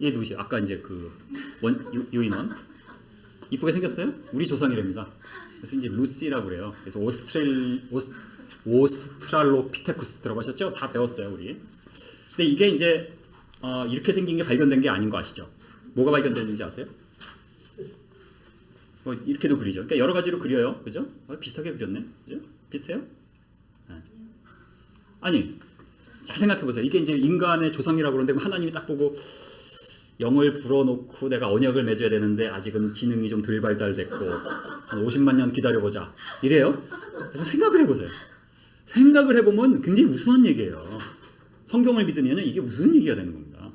얘 누구시? 아까 이제 그 유인원 이쁘게 생겼어요? 우리 조상이랍니다. 그래서 이제 루시라고 그래요. 그래서 오스트랄로피테쿠스 들어가셨죠? 다 배웠어요 우리. 근데 이게 이제 이렇게 생긴 게 발견된 게 아닌 거 아시죠? 뭐가 발견됐는지 아세요? 이렇게도 그리죠. 그러니까 여러 가지로 그려요, 그죠? 비슷하게 그렸네, 그죠? 비슷해요? 네. 아니, 잘 생각해 보세요. 이게 이제 인간의 조상이라고 그러는데 하나님이 딱 보고 영을 불어넣고 내가 언약을 맺어야 되는데 아직은 지능이 좀 덜 발달됐고 한 50만 년 기다려보자 이래요? 좀 생각을 해보세요. 생각을 해보면 굉장히 우스운 얘기예요. 성경을 믿으면 이게 무슨 얘기가 되는 겁니다.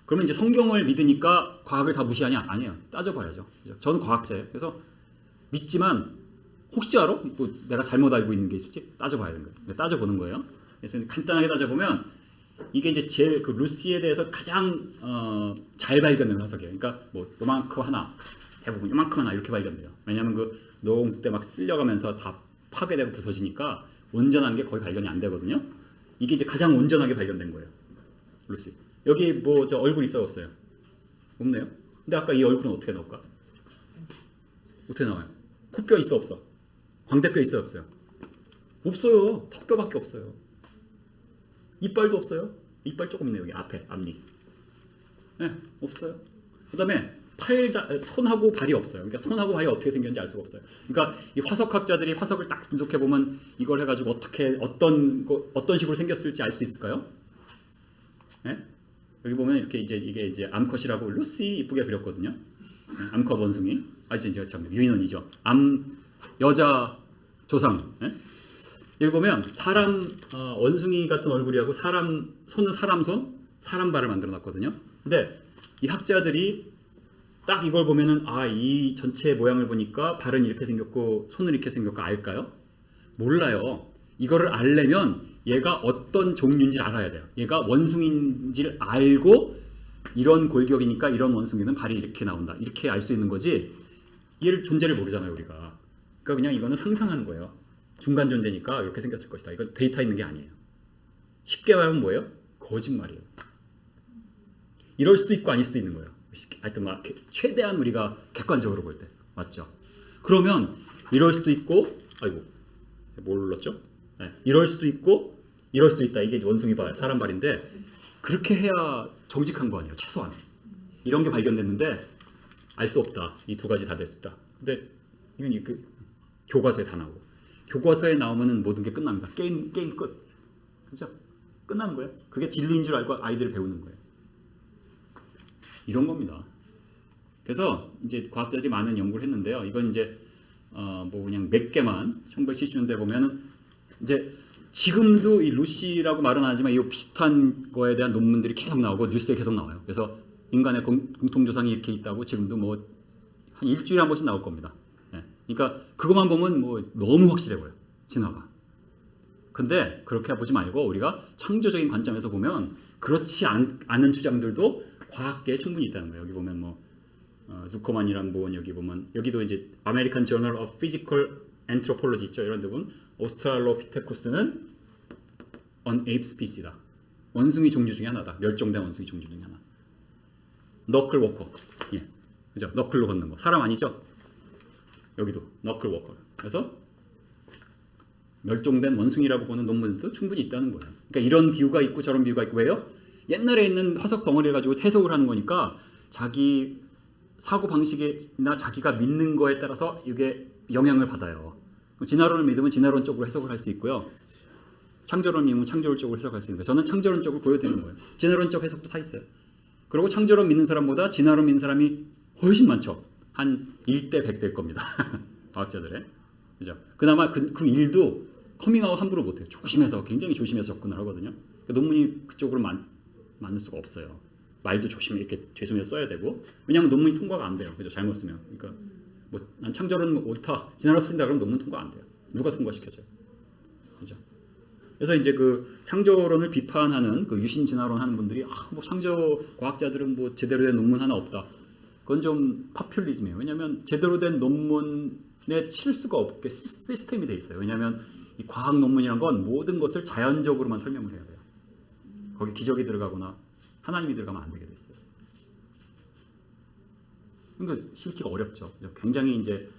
그러면 이제 성경을 믿으니까 과학을 다 무시하냐? 아니에요. 따져봐야죠. 저는 과학자예요. 그래서 믿지만 혹시 알아? 뭐 내가 잘못 알고 있는 게 있을지 따져봐야 되는 거예요. 따져보는 거예요. 그래서 간단하게 따져보면 이게 이제 제일 그 루시에 대해서 가장 잘 발견된 화석이에요. 그러니까 뭐 요만큼 하나, 대부분 요만큼 하나 이렇게 발견돼요. 왜냐하면 그 노홍수 때 막 쓸려가면서 다 파괴되고 부서지니까 온전한 게 거의 발견이 안 되거든요. 이게 이제 가장 온전하게 발견된 거예요. 루시. 여기 뭐 저 얼굴 있어요, 없어요? 없네요. 근데 아까 이 얼굴은 어떻게 나올까? 어떻게 나와요? 코뼈 있어, 없어? 광대뼈 있어요, 없어요? 없어요. 턱뼈밖에 없어요. 이빨도 없어요. 이빨 조금 있네요. 여기 앞에 앞니. 네, 없어요. 그다음에 손하고 발이 없어요. 그러니까 손하고 발이 어떻게 생겼는지 알 수가 없어요. 그러니까 이 화석학자들이 화석을 딱 분석해 보면 이걸 해가지고 어떻게 어떤 식으로 생겼을지 알 수 있을까요? 네? 여기 보면 이렇게 이게 이제 암컷이라고 루시 이쁘게 그렸거든요. 네, 암컷 원숭이. 이제 참 유인원이죠. 여자 조상. 네? 여기 보면 사람 원숭이 같은 얼굴이하고 손은 사람 손, 사람 발을 만들어 놨거든요. 근데 이 학자들이 딱 이걸 보면은 이 전체 모양을 보니까 발은 이렇게 생겼고 손은 이렇게 생겼고 알까요? 몰라요. 이거를 알려면 얘가 어떤 종류인지 알아야 돼요. 얘가 원숭이인지를 알고 이런 골격이니까 이런 원숭이는 발이 이렇게 나온다. 이렇게 알 수 있는 거지. 얘를 존재를 모르잖아요, 우리가. 그러니까 그냥 이거는 상상하는 거예요. 중간 존재니까 이렇게 생겼을 것이다. 이건 데이터 있는 게 아니에요. 쉽게 말하면 뭐예요? 거짓말이에요. 이럴 수도 있고 아닐 수도 있는 거예요. 하여튼 막 최대한 우리가 객관적으로 볼 때. 맞죠? 그러면 이럴 수도 있고 뭘 눌렀죠? 네. 이럴 수도 있고 이럴 수도 있다. 이게 원숭이 발, 사람 발인데 그렇게 해야 정직한 거 아니에요. 최소한. 이런 게 발견됐는데 알 수 없다. 이 두 가지 다 될 수 있다. 근데 이건 그 교과서에 다 나오고 교과서에 나오면은 모든 게 끝납니다. 게임 끝. 그죠? 끝나는 거예요. 그게 진리인 줄 알고 아이들을 배우는 거예요. 이런 겁니다. 그래서 이제 과학자들이 많은 연구를 했는데요. 이건 이제 뭐 그냥 몇 개만 1970년대 보면은 이제 지금도 이 루시라고 말은 안 하지만 이 비슷한 거에 대한 논문들이 계속 나오고 뉴스에 계속 나와요. 그래서 인간의 공통조상이 이렇게 있다고 지금도 뭐 한 일주일에 한 번씩 나올 겁니다. 네. 그러니까 그것만 보면 뭐 너무 확실해 보여요. 진화가. 근데 그렇게 보지 말고 우리가 창조적인 관점에서 보면 그렇지 않은 주장들도 과학계에 충분히 있다는 거예요. 여기 보면 뭐 zuckerman이란 분 여기 보면 여기도 이제 American Journal of Physical Anthropology 있죠. 이런 데 보면 오스트랄로피테쿠스는 an ape species다. 원숭이 종류 중에 하나다. 멸종된 원숭이 종류 중에 하나. 너클 워커. 예. 그죠? 너클로 걷는 거. 사람 아니죠? 여기도 너클 워커. 그래서 멸종된 원숭이라고 보는 논문도 충분히 있다는 거예요. 그러니까 이런 비유가 있고 저런 비유가 있고 왜요? 옛날에 있는 화석 덩어리를 가지고 해석을 하는 거니까 자기 사고 방식이나 자기가 믿는 거에 따라서 이게 영향을 받아요. 진화론을 믿으면 진화론 쪽으로 해석을 할 수 있고요. 창조론을 믿으면 창조론 쪽으로 해석할 수 있는 거예요. 저는 창조론 쪽을 보여드리는 거예요. 진화론 쪽 해석도 다 있어요. 그리고 창조론 믿는 사람보다 진화론 믿는 사람이 훨씬 많죠. 한 1대 100 될 겁니다. 과학자들의. 그죠? 그나마 그 일도 커밍아웃 함부로 못해요. 조심해서 굉장히 조심해서 접근을 하거든요. 그러니까 논문이 그쪽으로 많을 수가 없어요. 말도 조심히 이렇게 죄송해서 써야 되고 왜냐하면 논문이 통과가 안 돼요. 그죠? 잘못 쓰면. 그러니까 뭐 난 창조론 옳다, 진화론 틀린다 그러면 논문 통과 안 돼요. 누가 통과시켜줘요? 그죠? 그래서 이제 그 창조론을 비판하는 그 유신 진화론 하는 분들이 뭐 창조 과학자들은 뭐 제대로 된 논문 하나 없다. 그건 좀 파퓰리즘이에요. 왜냐하면 제대로 된 논문에 실수가 없게 시스템이 돼 있어요. 왜냐하면 이 과학 논문이란 건 모든 것을 자연적으로만 설명을 해야 돼요. 거기 기적이 들어가거나 하나님이 들어가면 안 되게 돼 있어요. 그러니까 실기가 어렵죠. 굉장히 이제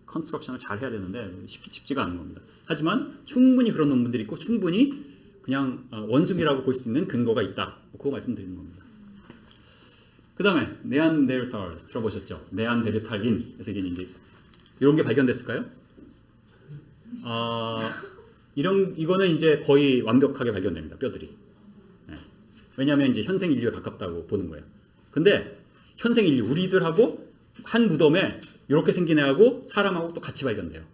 컨스트럭션을 잘 해야 되는데 쉽지가 않은 겁니다. 하지만 충분히 그런 논문들이 있고 충분히 그냥 원숭이라고 볼 수 있는 근거가 있다. 그거 말씀드리는 겁니다. 그 다음에 네안데르탈 들어보셨죠? 네안데르탈인. 그래서 이제 이런 게 발견됐을까요? 이거는 이제 거의 완벽하게 발견됩니다. 뼈들이. 네. 왜냐하면 이제 현생 인류에 가깝다고 보는 거예요. 근데 현생 인류 우리들하고 한 무덤에 이렇게 생긴 애하고 사람하고 또 같이 발견돼요.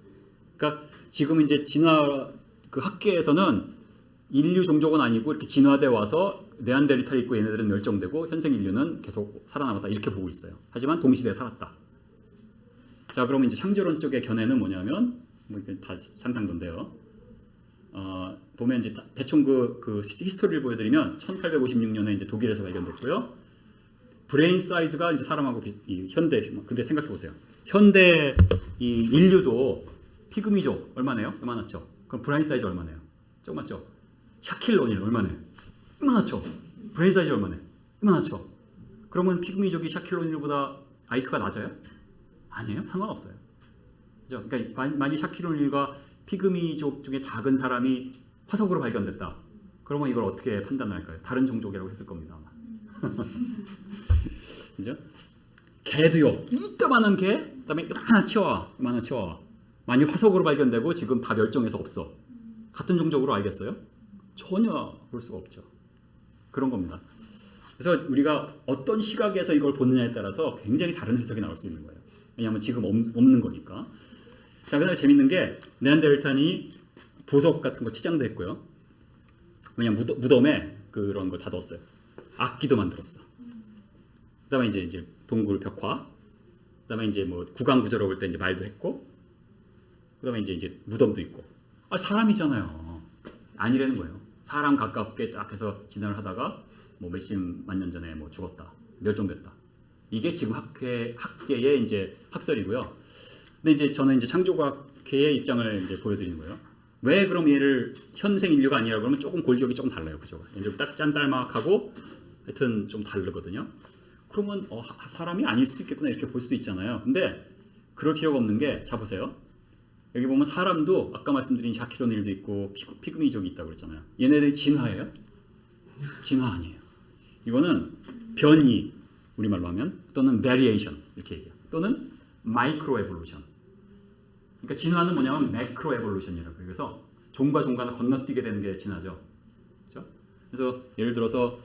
그러니까 지금 이제 진화 그 학계에서는 인류 종족은 아니고 이렇게 진화돼 와서 네안데르탈이 있고 얘네들은 멸종되고 현생 인류는 계속 살아남았다 이렇게 보고 있어요. 하지만 동시대에 살았다. 자, 그러면 이제 창조론 쪽의 견해는 뭐냐면 뭐 이게 다 상상도인데요. 보면 이제 대충 그 히스토리를 보여드리면 1856년에 이제 독일에서 발견됐고요. 브레인 사이즈가 이제 사람하고 현대. 근데 생각해 보세요. 현대 이 인류도 피그미족 얼마네요? 얼마나죠? 그럼 브레인 사이즈 얼마네요? 조그맣죠? 샤킬론일 얼마네요? 이만하죠? 브레인 사이즈 얼마네? 이만하죠? 그러면 피그미족이 샤킬론일보다 IQ가 낮아요? 아니에요? 상관없어요. 그죠? 그러니까 만약 샤킬론일과 피그미족 중에 작은 사람이 화석으로 발견됐다. 그러면 이걸 어떻게 판단을 할까요? 다른 종족이라고 했을 겁니다. 아마. 그죠? 개도요. 이따만한 개, 그다음에 이만한 치와와. 만약 화석으로 발견되고 지금 다 멸종해서 없어. 같은 종족으로 알겠어요? 전혀 볼 수가 없죠. 그런 겁니다. 그래서 우리가 어떤 시각에서 이걸 보느냐에 따라서 굉장히 다른 해석이 나올 수 있는 거예요. 왜냐하면 지금 없는 거니까. 자, 그다음에 재밌는 게 네안데르탈이 보석 같은 거 치장도 했고요. 왜냐면 무덤에 그런 걸 다 넣었어요. 악기도 만들었어. 그다음에 이제 동굴 벽화. 그다음에 이제 뭐 구강 구조로 볼 때 이제 말도 했고. 그다음에 이제 무덤도 있고. 사람이잖아요. 아니라는 거예요. 사람 가깝게 쫙 해서 진화를 하다가 뭐 몇십만 년 전에 뭐 죽었다, 멸종됐다. 이게 지금 학계의 이제 학설이고요. 근데 이제 저는 이제 창조과학계의 입장을 이제 보여드리는 거예요. 왜 그럼 얘를 현생 인류가 아니라 그러면 조금 골격이 조금 달라요, 그죠? 얘들 딱 짠딸막하고 하여튼 좀 다르거든요. 그러면 사람이 아닐 수도 있겠구나 이렇게 볼 수도 있잖아요. 근데 그럴 필요가 없는 게, 자 보세요. 여기 보면 사람도 아까 말씀드린 샤키로닐도 있고 피그미족이 있다고 그랬잖아요. 얘네들이 진화예요? 진화 아니에요. 이거는 변이, 우리말로 하면, 또는 variation 이렇게 얘기해요. 또는 마이크로 에볼루션. 그러니까 진화는 뭐냐면 매크로 에볼루션이라고 해요. 그래서 종과 종간을 건너뛰게 되는 게 진화죠. 그렇죠? 그래서 예를 들어서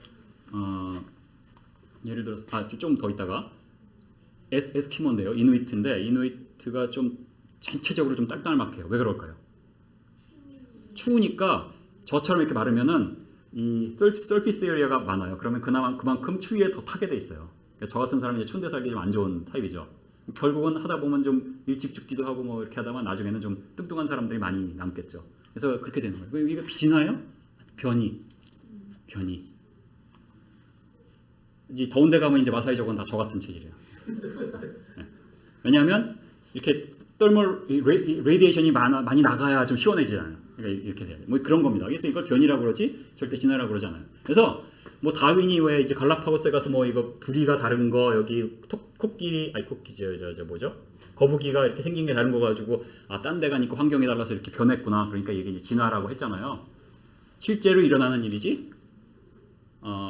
좀 더 있다가 에스키모인데요. 이누이트인데 이누이트가 좀 전체적으로 좀 딱딱막해요. 왜 그럴까요? 추우니까 저처럼 이렇게 마르면은 이 서피스 에리어가 많아요. 그러면 그만큼 추위에 더 타게 돼 있어요. 그러니까 저 같은 사람이 추운 데 살기 좀 안 좋은 타입이죠. 결국은 하다 보면 좀 일찍 죽기도 하고 뭐 이렇게 하다가 나중에는 좀 뚱뚱한 사람들이 많이 남겠죠. 그래서 그렇게 되는 거예요. 이게 진화예요? 변이. 이제 더운 데 가면 이제 마사이족은 다 저 같은 체질이에요. 네. 왜냐하면 이렇게 떨멀 레디에이션이 많이 나가야 좀 시원해지잖아요. 그러니까 이렇게 돼요. 뭐 그런 겁니다. 그래서 이걸 변이라고 그러지 절대 진화라고 그러지 않아요. 그래서 뭐 다윈이 왜 이제 갈라파고스에 가서 뭐 이거 부리가 다른 거 여기 뭐죠? 거북이가 이렇게 생긴 게 다른 거 가지고 딴 데 가니까 환경이 달라서 이렇게 변했구나. 그러니까 이게 이제 진화라고 했잖아요. 실제로 일어나는 일이지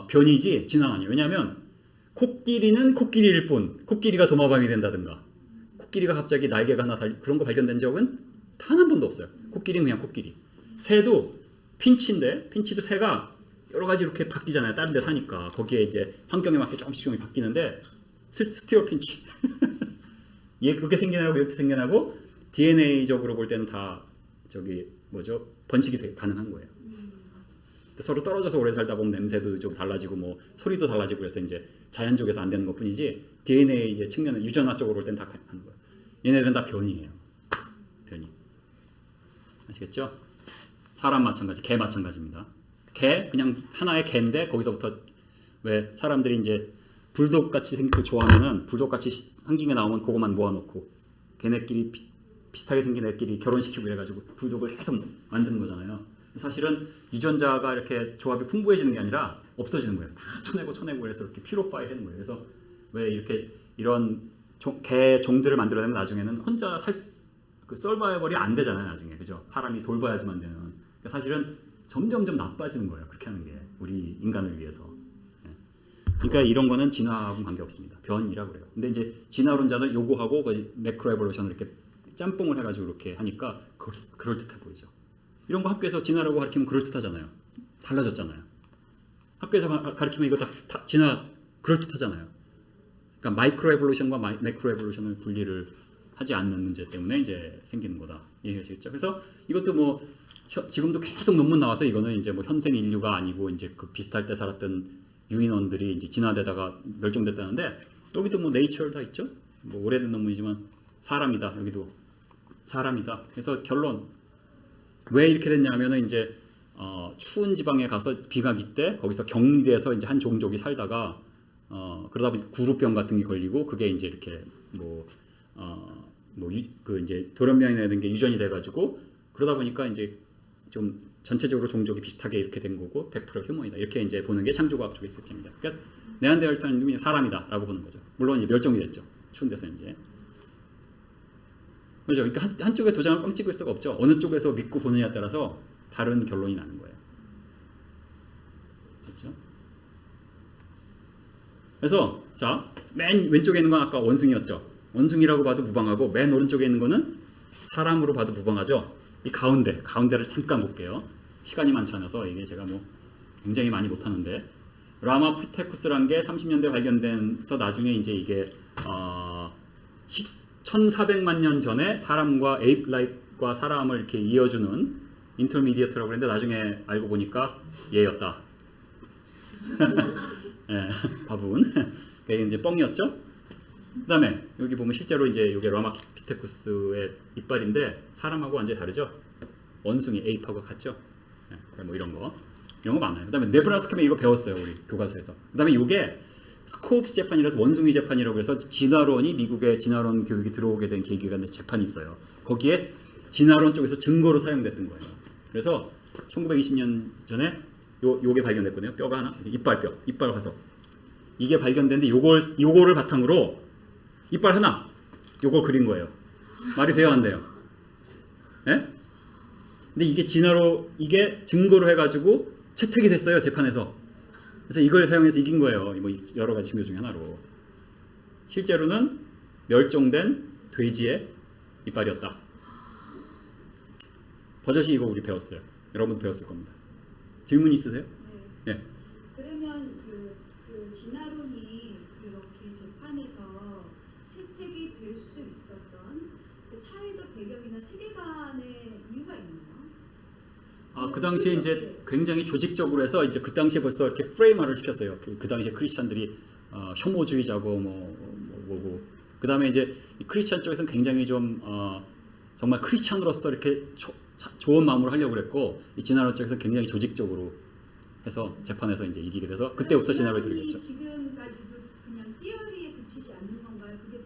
변이지 진화가 아니에요. 왜냐하면 코끼리는 코끼리일 뿐, 코끼리가 도마뱀이 된다든가 코끼리가 갑자기 날개가 하나 그런 거 발견된 적은 단 한 번도 없어요. 코끼리는 그냥 코끼리. 새도 핀치도 새가 여러 가지 이렇게 바뀌잖아요. 다른 데 사니까 거기에 이제 환경에 맞게 조금씩 바뀌는데 스티어 핀치 얘 그렇게 생겨나고 이렇게 생겨나고 DNA적으로 볼 때는 다 번식이 가능한 거예요. 서로 떨어져서 오래 살다 보면 냄새도 좀 달라지고 뭐 소리도 달라지고 그래서 이제 자연적에서 안 되는 것뿐이지 DNA 측면은 유전화 쪽으로 볼 때는 다 하는 거예요. 얘네들은 다 변이에요. 변이. 아시겠죠? 사람 마찬가지, 개 마찬가지입니다. 개 그냥 하나의 개인데 거기서부터 왜 사람들이 이제 불독 같이 생긴 거 좋아하면은 불독 같이 생긴 게 나오면 그거만 모아놓고 걔네끼리 비슷하게 생긴 애끼리 결혼시키고 이래가지고 불독을 해서 만드는 거잖아요. 사실은 유전자가 이렇게 조합이 풍부해지는 게 아니라 없어지는 거예요. 다 쳐내고 그래서 이렇게 퓨리파이 하는 거예요. 그래서 왜 이렇게 이런 개 종들을 만들어내면 나중에는 혼자 그 서바이벌이 안 되잖아요. 나중에 그죠? 사람이 돌봐야지만 되는. 그러니까 사실은 점점점 나빠지는 거예요. 그렇게 하는 게 우리 인간을 위해서. 그러니까 이런 거는 진화하고는 관계없습니다. 변이라고 그래요. 근데 이제 진화론자들 요거하고 매크로 에볼루션을 이렇게 짬뽕을 해가지고 이렇게 하니까 그럴듯해 보이죠. 이런 거 학교에서 진화라고 가르치면 그럴듯하잖아요. 달라졌잖아요. 학교에서 가르치면 이거 다 진화 그럴듯하잖아요. 그러니까 마이크로 에볼루션과 매크로 에볼루션을 분리를 하지 않는 문제 때문에 이제 생기는 거다. 이해하시겠죠? 그래서 이것도 뭐 지금도 계속 논문 나와서 이거는 이제 뭐 현생 인류가 아니고 이제 그 비슷할 때 살았던 유인원들이 이제 진화되다가 멸종됐다는데 여기도 뭐 네이처 다 있죠. 뭐 오래된 논문이지만 사람이다. 여기도 사람이다. 그래서 결론 왜 이렇게 됐냐면은 이제 추운 지방에 가서 비가기 때 거기서 격리돼서 이제 한 종족이 살다가 그러다 보니 구루병 같은 게 걸리고 그게 이제 이렇게 그 이제 돌연변이라는 게 유전이 돼가지고 그러다 보니까 이제 좀 전체적으로 종족이 비슷하게 이렇게 된 거고 100% 휴머이다 이렇게 이제 보는 게 창조과학 쪽의 습관입니다. 그러니까 네안데르탈은 그냥 사람이다라고 보는 거죠. 물론 이제 멸종이 됐죠. 추운 데서 이제 그죠. 그러니까 한쪽에 도장을 뻥 찍을 수가 없죠. 어느 쪽에서 믿고 보느냐에 따라서 다른 결론이 나는 거예요. 그렇죠? 그래서 자, 맨 왼쪽에 있는 건 아까 원숭이였죠. 원숭이라고 봐도 무방하고 맨 오른쪽에 있는 거는 사람으로 봐도 무방하죠. 이 가운데를 잠깐 볼게요. 시간이 많지 않아서 이게 제가 뭐 굉장히 많이 못하는데 라마피테쿠스란 게 30년대 발견돼서 나중에 이제 이게 1400만 년 전에 사람과 에이프 라이크와 사람을 이렇게 이어주는 인터미디어트라고 했는데 나중에 알고 보니까 얘였다. 네, 바분. 그게 이제 뻥이었죠. 그다음에 여기 보면 실제로 이제 이게 라마피테쿠스의 이빨인데 사람하고 완전히 다르죠. 원숭이 에이프하고 같죠. 네, 뭐 이런 거 많아요. 그다음에 네브라스카면 이거 배웠어요 우리 교과서에서. 그다음에 이게 스코프스 재판이라서 원숭이 재판이라고 해서 진화론이 미국의 진화론 교육이 들어오게 된 계기가 재판이 있어요. 거기에 진화론 쪽에서 증거로 사용됐던 거예요. 그래서 1920년 전에 요게 발견됐거든요. 뼈가 하나, 이빨 화석. 이게 발견됐는데 요거를 바탕으로 이빨 하나, 요걸 그린 거예요. 말이 돼요, 안 돼요? 예? 근데 이게 증거로 해가지고 채택이 됐어요, 재판에서. 그래서 이걸 사용해서 이긴 거예요. 뭐 여러 가지 증거 중에 하나로. 실제로는 멸종된 돼지의 이빨이었다. 버젓이 이거 우리 배웠어요. 여러분도 배웠을 겁니다. 질문 있으세요? 네. 예. 그러면 그 진화론이 그렇게 재판에서 채택이 될 수 있었던 그 사회적 배경이나 세계관의 이유가 있나요? 그 당시에 이제 굉장히 조직적으로 해서 이제 그 당시에 벌써 이렇게 프레임화를 시켰어요. 그 당시에 크리스찬들이 혐오주의자고 뭐고 그 다음에 이제 크리스찬 쪽에서는 굉장히 좀 정말 크리스찬으로서 이렇게 좋은 마음으로 하려고 그랬고 이 진화론 쪽에서 굉장히 조직적으로 해서 재판에서 이제 이기게 돼서 그때부터 진화론이 들겠죠. 지금까지도 그냥 띠어리에 그치지 않는 건가요? 그게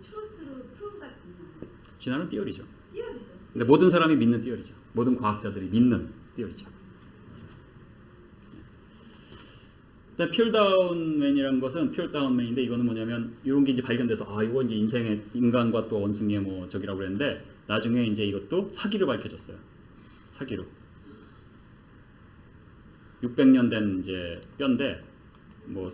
트루스로 프루브가 됐나요? 진화론 띠어리죠. 띠어리죠. 근데 모든 사람이 믿는 띠어리죠. 모든 과학자들이 믿는 띠어리죠. 일단 퓨어다운맨이라는 것은 퓨어다운맨인데 이거는 뭐냐면 이런 게 이제 발견돼서 이거 이제 인생의 인간과 또 원숭이의 뭐 저기라고 그랬는데 나중에 이제 이것도 사기로 밝혀졌어요. 사기로. 600년 된 이제 뼈인데 뭐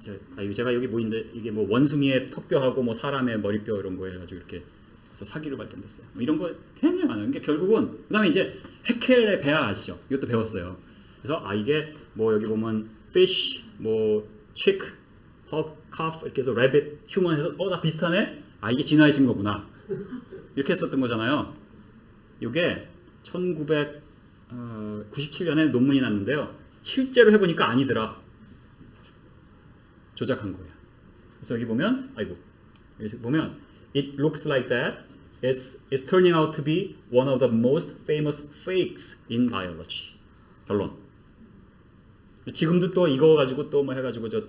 제가 여기 보이는데 이게 뭐 원숭이의 턱뼈하고 뭐 사람의 머리뼈 이런 거 해가지고 이렇게 그래서 사기로 밝혀졌어요. 뭐 이런 거 굉장히 많아요. 그러니까 결국은 그다음에 이제 헤켈의 배아 아시죠? 이것도 배웠어요. 그래서 이게 뭐 여기 보면 fish, 뭐 chick, hog, calf 이렇게 해서 rabbit, human 해서 다 비슷하네. 이게 진화해진 거구나. 이렇게 했었던 거잖아요. 이게 1997년에 논문이 났는데요. 실제로 해보니까 아니더라. 조작한 거예요. 그래서 여기 보면 여기 보면 it looks like that. It's turning out to be one of the most famous fakes in biology. 결론. 지금도 또 이거 가지고 또 뭐 해가지고 저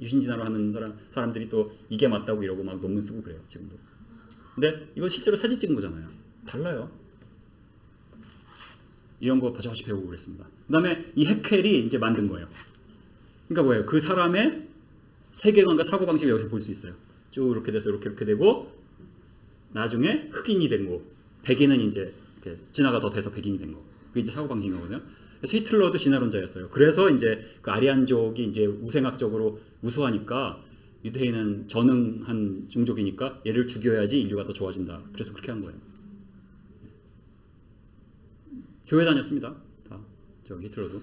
유신 진화로 하는 사람들이 또 이게 맞다고 이러고 막 논문 쓰고 그래요. 지금도. 근데 이건 실제로 사진 찍은 거잖아요. 달라요. 이런 거 버젓이 배우고 그랬습니다. 그 다음에 이 헤켈이 이제 만든 거예요. 그러니까 뭐예요? 그 사람의 세계관과 사고방식을 여기서 볼 수 있어요. 쭉 이렇게 돼서 이렇게 되고 나중에 흑인이 된 거. 백인은 이제 이렇게 진화가 더 돼서 백인이 된 거. 그게 이제 사고 방식인 거거든요. 그래서 히틀러도 진화론자였어요. 그래서 이제 그 아리안족이 이제 우생학적으로 우수하니까 유대인은 전능한 종족이니까 얘를 죽여야지 인류가 더 좋아진다. 그래서 그렇게 한 거예요. 교회 다녔습니다. 다 저기 히틀러도.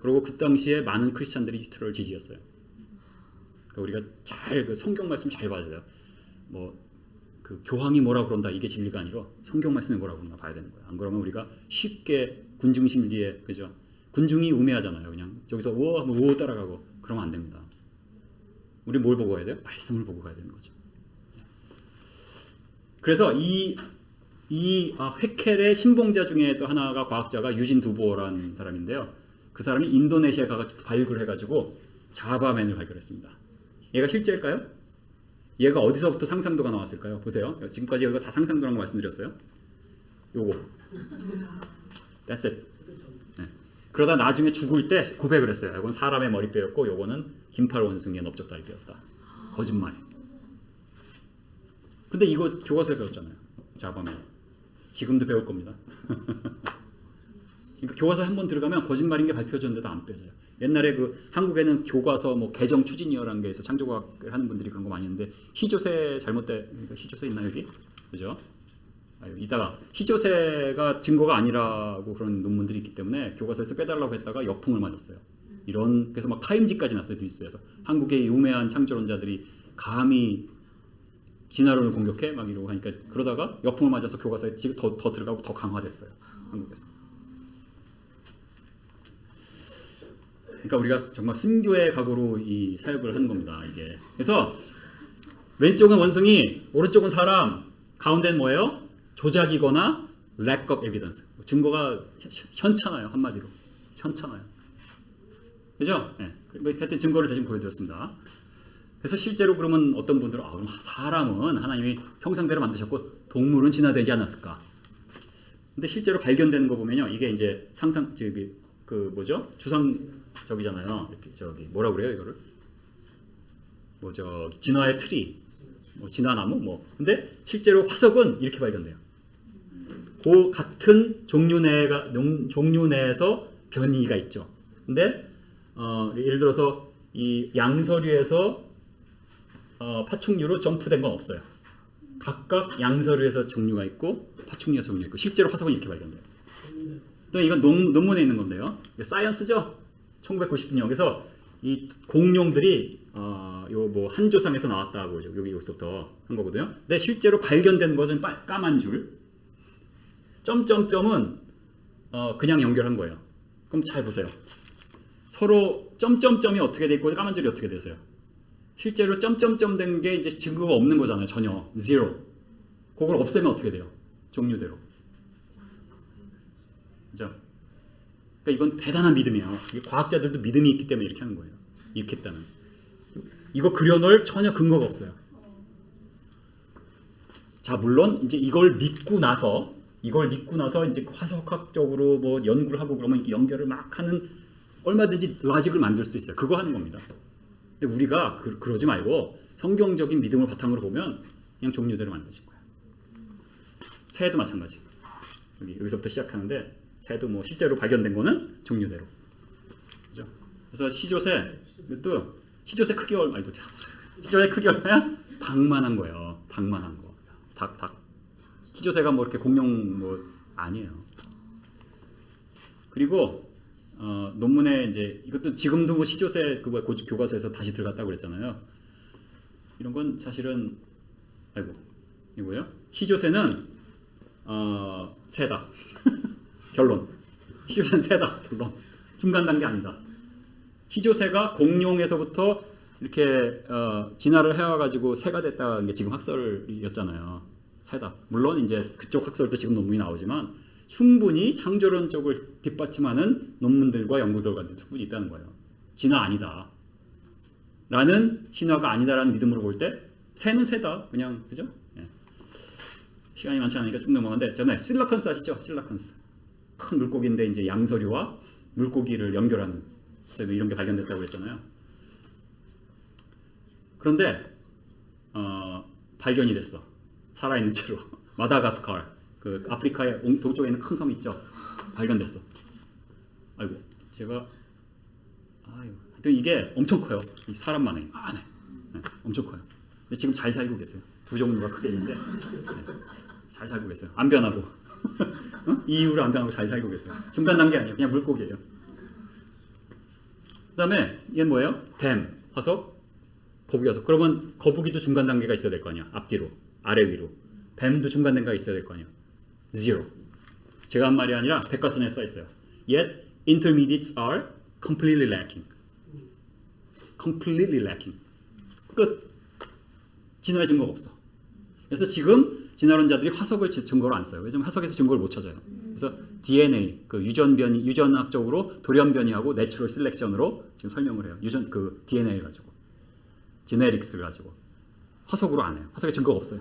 그리고 그 당시에 많은 크리스찬들이 히틀러를 지지했어요. 그러니까 우리가 잘 그 성경 말씀 잘 봐야 돼요. 뭐 그 교황이 뭐라 그런다 이게 진리가 아니라 성경 말씀이 뭐라 그런다 봐야 되는 거예요. 안 그러면 우리가 쉽게 군중 심리에 그죠? 군중이 우매하잖아요. 그냥 저기서 우와 하면 우호 따라가고 그러면 안 됩니다. 우리 뭘 보고 가야 돼요? 말씀을 보고 가야 되는 거죠. 그래서 헤켈의 신봉자 중에 또 하나가 과학자가 유진 두보어라는 사람인데요. 그 사람이 인도네시아에 가서 발굴해가지고 자바맨을 발견했습니다. 얘가 실제일까요? 얘가 어디서부터 상상도가 나왔을까요? 보세요. 지금까지 이거 다 상상도라는 거 말씀드렸어요. 요거. That's it. 네. 그러다 나중에 죽을 때 고백을 했어요. 이건 사람의 머리뼈였고 요거는 긴팔 원숭이의 넓적다리뼈였다. 거짓말. 근데 이거 교과서에 배웠잖아요. 자바맨. 지금도 배울 겁니다. 그러니까 교과서에 한번 들어가면 거짓말인 게 발표졌는데도 안 빼져요. 옛날에 그 한국에는 교과서 뭐 개정 추진위원회라는 게 있어 창조과학을 하는 분들이 그런 거 많이 했는데 희조세 그러니까 희조세 있나 여기? 그죠? 이따가 희조세가 증거가 아니라고 그런 논문들이 있기 때문에 교과서에서 빼달라고 했다가 역풍을 맞았어요. 이런 그래서 막 타임지까지 났어요. 뉴스에서 한국의 유명한 창조론자들이 감히 진화론을 공격해 막 이러고 하니까 그러다가 역풍을 맞아서 교과서에 더 들어가고 더 강화됐어요. 한국에서. 그러니까 우리가 정말 순교의 각오로 이 사역을 하는 겁니다. 이게. 그래서 왼쪽은 원숭이, 오른쪽은 사람, 가운데는 뭐예요? 조작이거나 lack of evidence. 증거가 현찮아요. 한마디로. 현찮아요. 그죠? 네. 하여튼 증거를 대신 보여드렸습니다. 그래서 실제로 그러면 어떤 분들은 그럼 사람은 하나님이 형상대로 만드셨고 동물은 진화되지 않았을까? 근데 실제로 발견되는 거 보면요. 이게 이제 그 뭐죠? 저기잖아요. 이렇게 저기 뭐라 그래요 이거를? 뭐 저기 진화의 트리, 뭐 진화나무 뭐. 근데 실제로 화석은 이렇게 발견돼요. 그 같은 종류 내에서 변이가 있죠. 근데 예를 들어서 이 양서류에서 파충류로 점프된 건 없어요. 각각 양서류에서 종류가 있고 파충류에서 종류가 있고 실제로 화석은 이렇게 발견돼요. 또 이건 논문에 있는 건데요. 사이언스죠. 1990년. 그래서 이 공룡들이 요 뭐 한조상에서 나왔다고 여기서부터 한 거거든요. 근데 실제로 발견된 것은 까만 줄. 점점점은 그냥 연결한 거예요. 그럼 잘 보세요. 서로 점점점이 어떻게 돼 있고 까만 줄이 어떻게 되세요? 실제로 점점점 된 게 이제 증거가 없는 거잖아요. 전혀 zero. 그걸 없애면 어떻게 돼요? 종류대로. 그죠? 그러니까 이건 대단한 믿음이에요. 과학자들도 믿음이 있기 때문에 이렇게 하는 거예요. 이렇게 했다는. 이거 그려놓을 전혀 근거가 없어요. 자, 물론 이제 이걸 믿고 나서 이제 화석학적으로 뭐 연구를 하고 그러면 연결을 막 하는 얼마든지 라직을 만들 수 있어요. 그거 하는 겁니다. 근데 우리가 그러지 말고 성경적인 믿음을 바탕으로 보면 그냥 종류대로 만드실 거예요. 새도 마찬가지. 여기서부터 시작하는데 새도 뭐 실제로 발견된 거는 종류대로. 그죠? 그래서 시조새 크기 얼마? 시조새 크기 얼마야? 닭만한 거예요. 닭만한 거. 닭. 시조새가 뭐 이렇게 공룡 뭐 아니에요. 그리고 논문에 이제 이것도 지금도 뭐 시조새 교과서에서 다시 들어갔다고 그랬잖아요. 이런 건 사실은 이거요? 시조새는 새다. 결론. 시조새는 새다. 결론. 중간 단계 아니다. 시조새가 공룡에서부터 이렇게 진화를 해와가지고 새가 됐다는 게 지금 학설이었잖아요. 새다. 물론 이제 그쪽 학설도 지금 논문이 나오지만 충분히 창조론 쪽을 뒷받침하는 논문들과 연구 결과들이 충분히 있다는 거예요. 진화 아니다. 라는 신화가 아니다라는 믿음으로 볼 때 새는 새다. 그냥 그죠? 예. 시간이 많지 않으니까 쭉 넘어가는데 전에 실라컨스 아시죠? 실라컨스. 큰 물고기인데 이제 양서류와 물고기를 연결하는 이런 게 발견됐다고 했잖아요. 그런데 발견이 됐어. 살아있는 채로. 마다가스카르. 그 아프리카의 동쪽에 있는 큰 섬 있죠. 발견됐어. 아이고 제가 하여튼 이게 엄청 커요. 이 사람만 해. 안에. 네, 엄청 커요. 근데 지금 잘 살고 계세요. 두 종류가 크게 있는데 잘 살고 계세요. 안 변하고 응? 이 이후로 안 변하고 잘 살고 계세요. 중간 단계 아니에요. 그냥 물고기예요. 그다음에 얘는 뭐예요? 뱀, 화석, 거북이, 화석. 그러면 거북이도 중간 단계가 있어야 될 거 아니야. 앞뒤로, 아래 위로. 뱀도 중간 단계가 있어야 될 거 아니야. Zero. 제가 한 말이 아니라 백과사전에 써 있어요. Yet intermediates are completely lacking. Completely lacking. 끝. 진화의 증거가 없어. 그래서 지금 진화론자들이 화석을 증거로 안 써요. 왜냐면 화석에서 증거를 못 찾아요. 그래서 DNA, 그 유전학적으로 돌연변이하고 내추럴 셀렉션으로 지금 설명을 해요. 그 DNA 가지고, 제네릭스를 가지고 화석으로 안 해요. 화석에 증거가 없어요.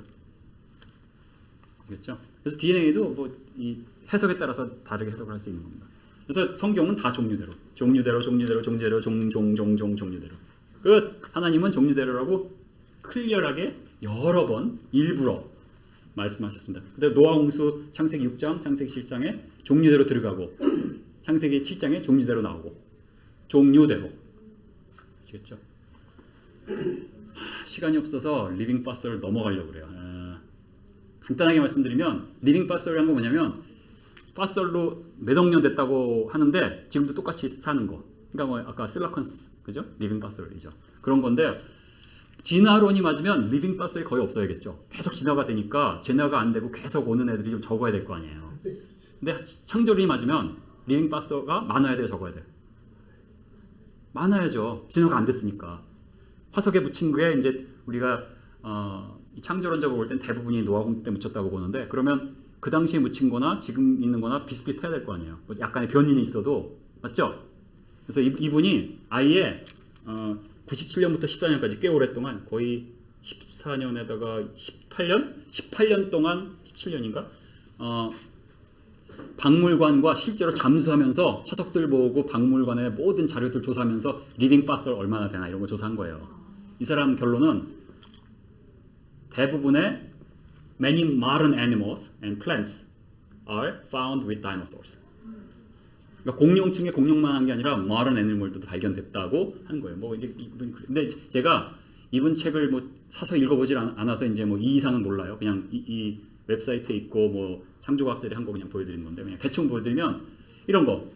아시겠죠? 그래서 DNA도 뭐 이 해석에 따라서 다르게 해석을 할 수 있는 겁니다. 그래서 성경은 다 종류대로 종류대로 끝. 하나님은 종류대로라고 클리어하게 여러 번 일부러 말씀하셨습니다. 근데 노아홍수 창세기 6장, 창세기 7장에 종류대로 들어가고 창세기 7장에 종류대로 나오고 종류대로. 아시겠죠? 시간이 없어서 리빙 파스를 넘어가려고 그래요. 간단하게 말씀드리면 리빙 파스라는 건 뭐냐면 파설로 몇억 년 됐다고 하는데 지금도 똑같이 사는 거. 그러니까 뭐 아까 실라컨스 그죠? 리빙 파설이죠. 그런 건데 진화론이 맞으면 리빙 파설이 거의 없어야겠죠. 계속 진화가 되니까 진화가 안 되고 계속 오는 애들이 좀 적어야 될 거 아니에요. 근데 창조론이 맞으면 리빙 파설가 많아야 돼요, 적어야 돼요? 많아야죠. 진화가 안 됐으니까. 화석에 묻힌 게 이제 우리가 창조론적으로 볼 땐 대부분이 노아홍수 때 묻혔다고 보는데 그러면 그 당시에 묻힌 거나 지금 있는 거나 비슷비슷해야 될 거 아니에요. 약간의 변인이 있어도 맞죠? 그래서 이분이 아예 97년부터 14년까지 꽤 오랫동안 거의 14년에다가 18년 동안 17년인가? 박물관과 실제로 잠수하면서 화석들 보고 박물관의 모든 자료들 조사하면서 리빙 파설 얼마나 되나 이런 거 조사한 거예요. 이 사람 결론은 대부분의 many modern animals and plants are found with dinosaurs. 그러니까 공룡층에 공룡만 한 게 아니라 modern animal들도 발견됐다고 하는 거예요. 뭐 이제 근데 제가 이분 책을 뭐 사서 읽어보질 않아서 이제 뭐 이 이상은 몰라요. 그냥 이 웹사이트에 있고 뭐 창조과학자들이 한 거 그냥 보여드리는 건데 그냥 대충 보여드리면 이런 거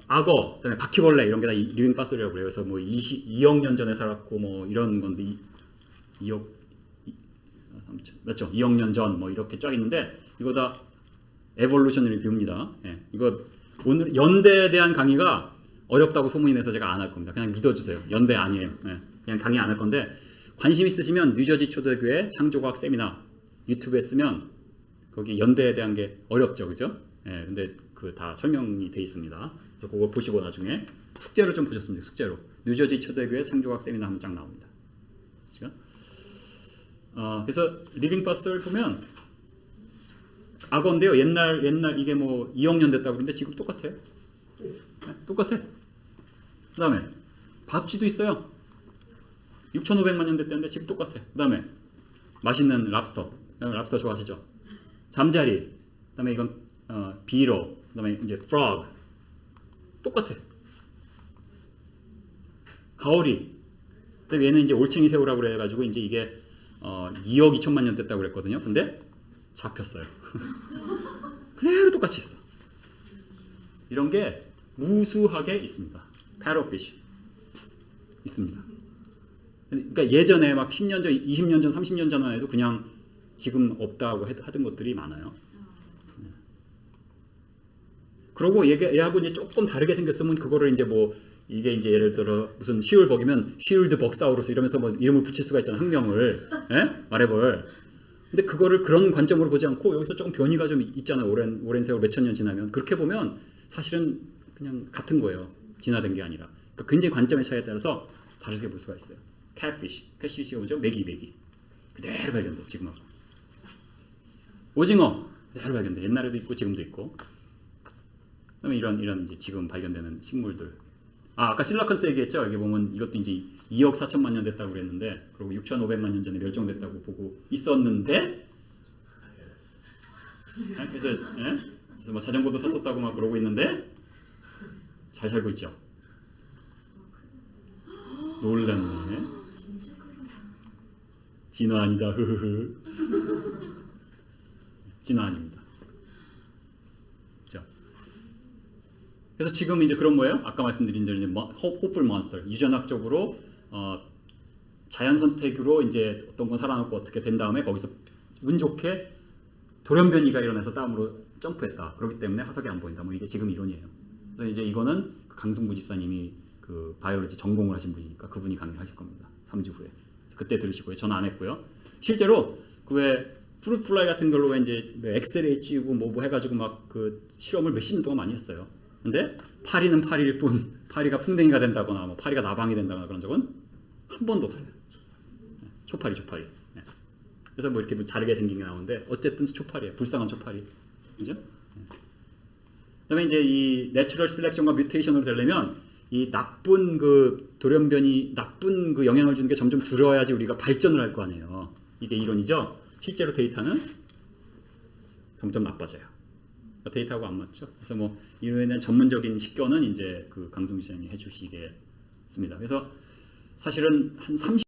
악어, 그다음에 바퀴벌레 이런 게 다 리빙 파설이라고 그래요. 그래서 뭐 2억 년 전에 살았고 뭐 이런 건데 2억 맞죠? 2억 년 전 뭐 이렇게 쫙 있는데 이거 다 에볼루셔너리 뷰입니다. 예, 이거 오늘 연대에 대한 강의가 어렵다고 소문이 내서 제가 안 할 겁니다. 그냥 믿어주세요. 연대 아니에요. 예, 그냥 강의 안 할 건데 관심 있으시면 뉴저지 초대교회 창조과학 세미나 유튜브에 쓰면 거기 연대에 대한 게 어렵죠, 그죠? 예, 근데 그 다 설명이 돼 있습니다. 그래서 그거 보시고 나중에 숙제로 좀 보셨습니다. 숙제로 뉴저지 초대교회 창조과학 세미나 하면 쫙 나옵니다. 그렇죠? 그래서 리빙 파스를 보면 악어인데요. 옛날 이게 뭐 2억 년 됐다고 그러는데 지금 똑같아요. 네, 똑같아. 그다음에 박쥐도 있어요. 6,500만 년 됐다는데 지금 똑같아. 그다음에 맛있는 랍스터. 랍스터 좋아하시죠? 잠자리. 그다음에 이건 비로. 그다음에 이제 frog. 똑같아. 가오리. 근데 얘는 이제 올챙이 새우라고 그래 가지고 이제 이게 2억 2천만 년 됐다고 그랬거든요. 근데 잡혔어요. 그대로 똑같이 있어. 이런 게 무수하게 있습니다. parrotfish 있습니다. 그러니까 예전에 막 10년 전, 20년 전, 30년 전만 해도 그냥 지금 없다고 하던 것들이 많아요. 그러고 얘하고 이제 조금 다르게 생겼으면 그거를 이제 뭐 이게 이제 예를 들어 무슨 쉬울벅이면 쉬울드 벅사우루스 이러면서 뭐 이름을 붙일 수가 있잖아. 학명을 말해볼. 근데 그거를 그런 관점으로 보지 않고 여기서 조금 변이가 좀 있잖아요. 오랜 세월 몇천 년 지나면 그렇게 보면 사실은 그냥 같은 거예요. 진화된 게 아니라. 그러니까 굉장히 관점의 차이에 따라서 다르게 볼 수가 있어요. catfish가 뭐죠? 메기 그대로 발견돼 지금하고. 오징어 그대로 발견돼. 옛날에도 있고 지금도 있고. 그다음에 이런 이제 지금 발견되는 식물들. 아까 실라컨스 얘기했죠. 여기 보면 이것도 이제 2억 4천만 년 됐다고 그랬는데 그리고 6,500만 년 전에 멸종됐다고 보고 있었는데 그래서 그래서 뭐 자전거도 탔었다고 막 그러고 있는데 잘 살고 있죠. 놀랐네. 진화 아니다. 흐흐흐. 진화 아닙니다. 그렇죠? 그래서 지금 이제 그런 거예요. 아까 말씀드린 대로 이제 hopeful monster, 유전학적으로 자연 선택으로 이제 어떤 건 살아남고 어떻게 된 다음에 거기서 운 좋게 돌연변이가 일어나서 다음으로 점프했다. 그렇기 때문에 화석이 안 보인다. 뭐 이게 지금 이론이에요. 그래서 이제 이거는 그 강승부 집사님이 그 바이올로지 전공을 하신 분이니까 그분이 강의를 하실 겁니다. 3주 후에. 그때 들으시고요. 저는 안 했고요. 실제로 그 왜 프루트 플라이 같은 걸로 이제 엑스레이 찍고 뭐 해가지고 막 그 실험을 몇십 년 동안 많이 했어요. 근데 파리는 파리일 뿐 파리가 풍뎅이가 된다거나 뭐 파리가 나방이 된다거나 그런 적은 한 번도 없어요. 초파리. 네. 그래서 뭐 이렇게 뭐 다르게 생긴 게 나오는데 어쨌든 초파리예요. 불쌍한 초파리. 그죠? 네. 그다음에 이제 이 내추럴 셀렉션과 뮤테이션으로 되려면 이 나쁜 그 돌연변이 나쁜 그 영향을 주는 게 점점 줄어야지 우리가 발전을 할 거 아니에요. 이게 이론이죠. 실제로 데이터는 점점 나빠져요. 데이터하고 안 맞죠. 그래서 뭐 이거에 대한 전문적인 식견은 이제 그 강승규 시장이 해주시겠습니다. 그래서 사실은 한 30